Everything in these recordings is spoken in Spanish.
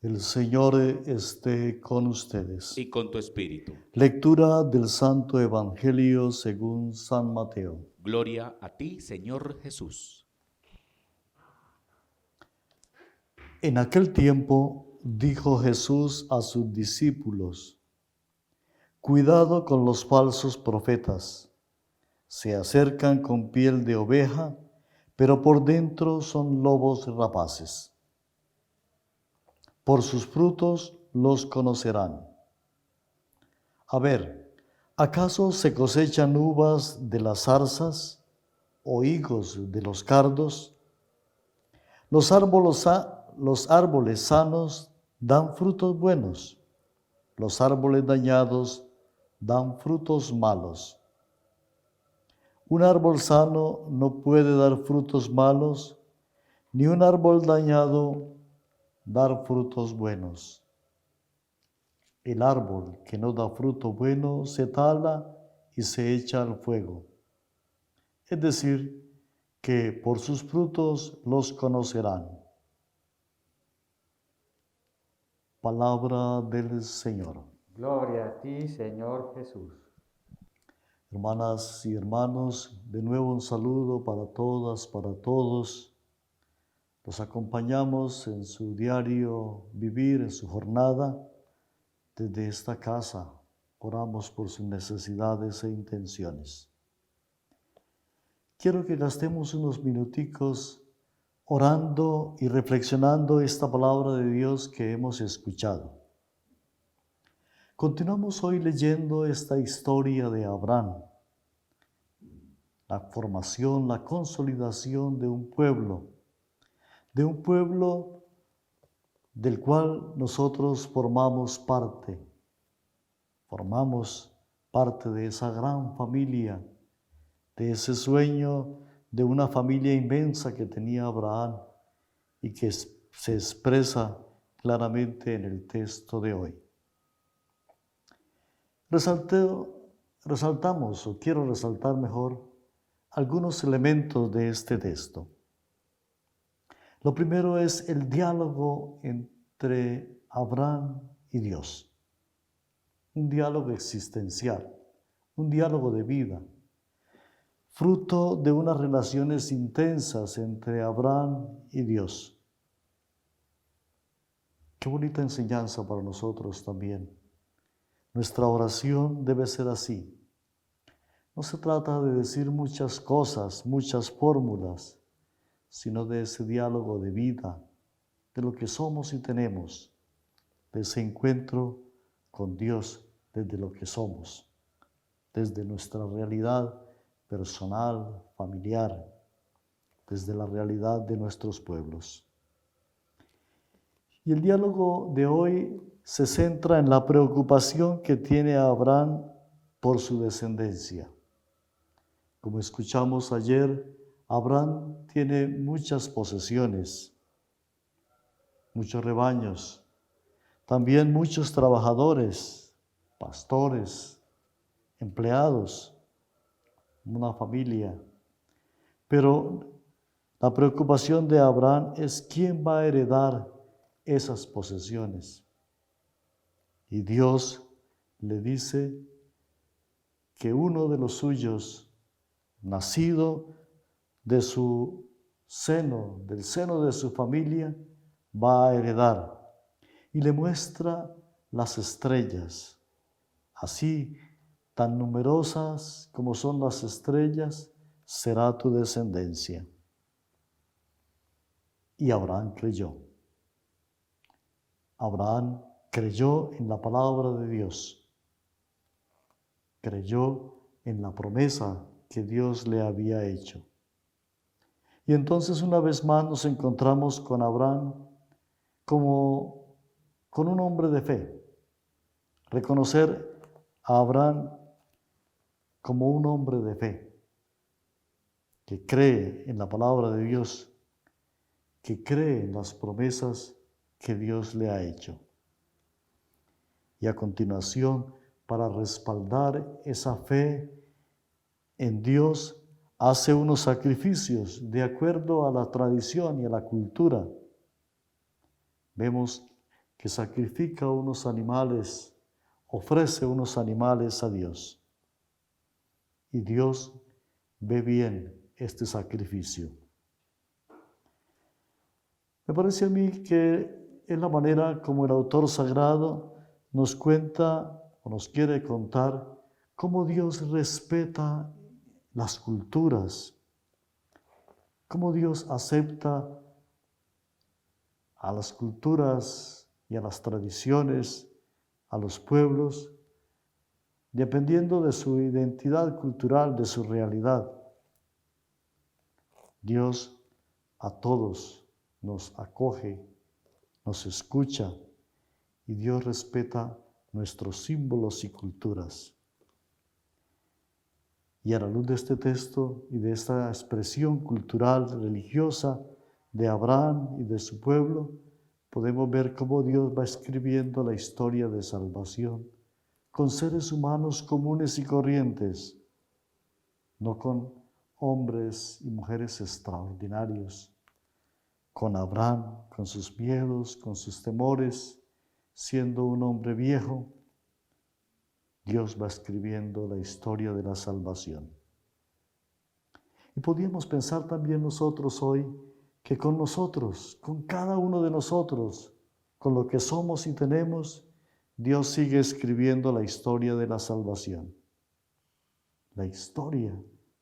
El Señor esté con ustedes. y con tu espíritu. Lectura del Santo Evangelio según San Mateo. Gloria a ti, Señor Jesús. En aquel tiempo dijo Jesús a sus discípulos: Cuidado con los falsos profetas. Se acercan con piel de oveja, pero por dentro son lobos rapaces. Por sus frutos los conocerán. A ver, ¿acaso se cosechan uvas de las zarzas o higos de los cardos? Los árboles sanos dan frutos buenos, los árboles dañados dan frutos malos. Un árbol sano no puede dar frutos malos, ni un árbol dañado dar frutos buenos. El árbol que no da fruto bueno se tala y se echa al fuego. Es decir, que por sus frutos los conocerán. Palabra del Señor. Gloria a ti, Señor Jesús. Hermanas y hermanos, de nuevo un saludo para todas, para todos. Los acompañamos en su diario vivir, en su jornada, desde esta casa. Oramos por sus necesidades e intenciones. Quiero que gastemos unos minuticos orando y reflexionando esta palabra de Dios que hemos escuchado. Continuamos hoy leyendo esta historia de Abraham, la formación, la consolidación de un pueblo del cual nosotros formamos parte de esa gran familia, de ese sueño de una familia inmensa que tenía Abraham y que se expresa claramente en el texto de hoy. Resaltamos, o quiero resaltar mejor, algunos elementos de este texto. Lo primero es el diálogo entre Abraham y Dios. Un diálogo existencial, un diálogo de vida, fruto de unas relaciones intensas entre Abraham y Dios. Qué bonita enseñanza para nosotros también. Nuestra oración debe ser así. No se trata de decir muchas cosas, muchas fórmulas, sino de ese diálogo de vida, de lo que somos y tenemos, de ese encuentro con Dios desde lo que somos, desde nuestra realidad personal, familiar, desde la realidad de nuestros pueblos. Y el diálogo de hoy se centra en la preocupación que tiene Abraham por su descendencia. Como escuchamos ayer, Abraham tiene muchas posesiones, muchos rebaños, también muchos trabajadores, pastores, empleados, una familia. Pero la preocupación de Abraham es quién va a heredar esas posesiones. Y Dios le dice que uno de los suyos, nacido de su seno, del seno de su familia, va a heredar. Y le muestra las estrellas. Así, tan numerosas como son las estrellas, será tu descendencia. Y Abraham creyó. Abraham creyó en la palabra de Dios. Creyó en la promesa que Dios le había hecho. Y entonces una vez más nos encontramos con Abraham como con un hombre de fe. Reconocer a Abraham como un hombre de fe, que cree en la palabra de Dios, que cree en las promesas que Dios le ha hecho. Y a continuación, para respaldar esa fe en Dios, hace unos sacrificios de acuerdo a la tradición y a la cultura. Vemos que sacrifica unos animales, ofrece unos animales a Dios. Y Dios ve bien este sacrificio. Me parece a mí que es la manera como el autor sagrado nos cuenta o nos quiere contar cómo Dios respeta las culturas, cómo Dios acepta a las culturas y a las tradiciones, a los pueblos, dependiendo de su identidad cultural, de su realidad. Dios a todos nos acoge, nos escucha y Dios respeta nuestros símbolos y culturas. Y a la luz de este texto y de esta expresión cultural, religiosa de Abraham y de su pueblo, podemos ver cómo Dios va escribiendo la historia de salvación con seres humanos comunes y corrientes, no con hombres y mujeres extraordinarios, con Abraham, con sus miedos, con sus temores, siendo un hombre viejo. Dios va escribiendo la historia de la salvación. Y podríamos pensar también nosotros hoy que con nosotros, con cada uno de nosotros, con lo que somos y tenemos, Dios sigue escribiendo la historia de la salvación. La historia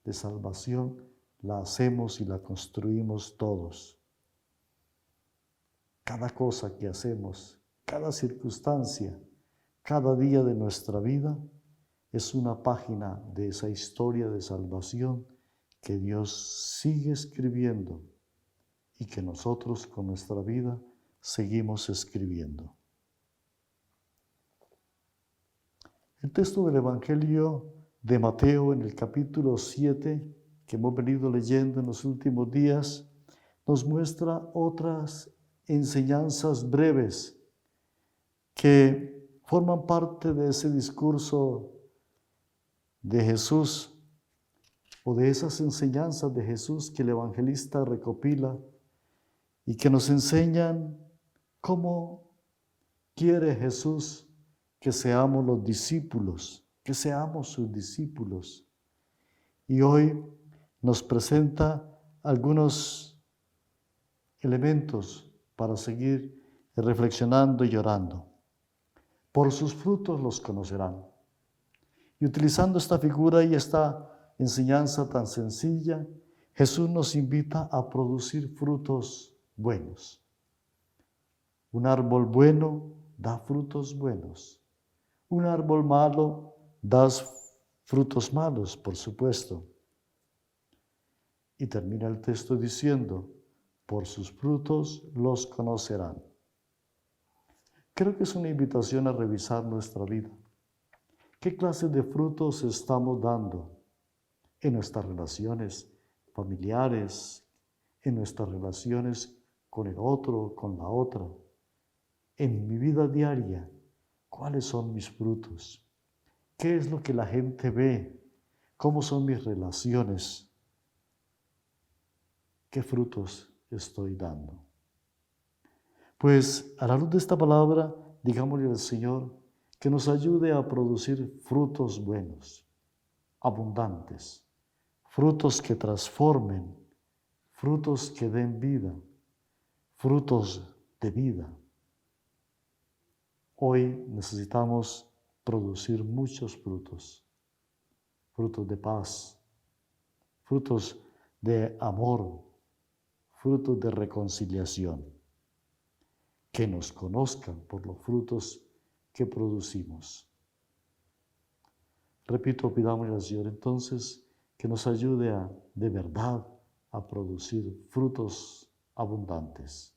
de salvación la hacemos y la construimos todos. Cada cosa que hacemos, cada circunstancia, cada día de nuestra vida es una página de esa historia de salvación que Dios sigue escribiendo y que nosotros con nuestra vida seguimos escribiendo. El texto del Evangelio de Mateo en el capítulo 7, que hemos venido leyendo en los últimos días, nos muestra otras enseñanzas breves que forman parte de ese discurso de Jesús o de esas enseñanzas de Jesús que el evangelista recopila y que nos enseñan cómo quiere Jesús que seamos los discípulos, que seamos sus discípulos. Y hoy nos presenta algunos elementos para seguir reflexionando y orando. Por sus frutos los conocerán. Y utilizando esta figura y esta enseñanza tan sencilla, Jesús nos invita a producir frutos buenos. Un árbol bueno da frutos buenos. Un árbol malo da frutos malos, por supuesto. Y termina el texto diciendo, por sus frutos los conocerán. Creo que es una invitación a revisar nuestra vida. ¿Qué clase de frutos estamos dando en nuestras relaciones familiares, en nuestras relaciones con el otro, con la otra? En mi vida diaria, ¿cuáles son mis frutos? ¿Qué es lo que la gente ve? ¿Cómo son mis relaciones? ¿Qué frutos estoy dando? Pues a la luz de esta palabra, digámosle al Señor que nos ayude a producir frutos buenos, abundantes, frutos que transformen, frutos que den vida, frutos de vida. Hoy necesitamos producir muchos frutos, frutos de paz, frutos de amor, frutos de reconciliación. Que nos conozcan por los frutos que producimos. Repito, pidámosle al Señor entonces que nos ayude de verdad a producir frutos abundantes.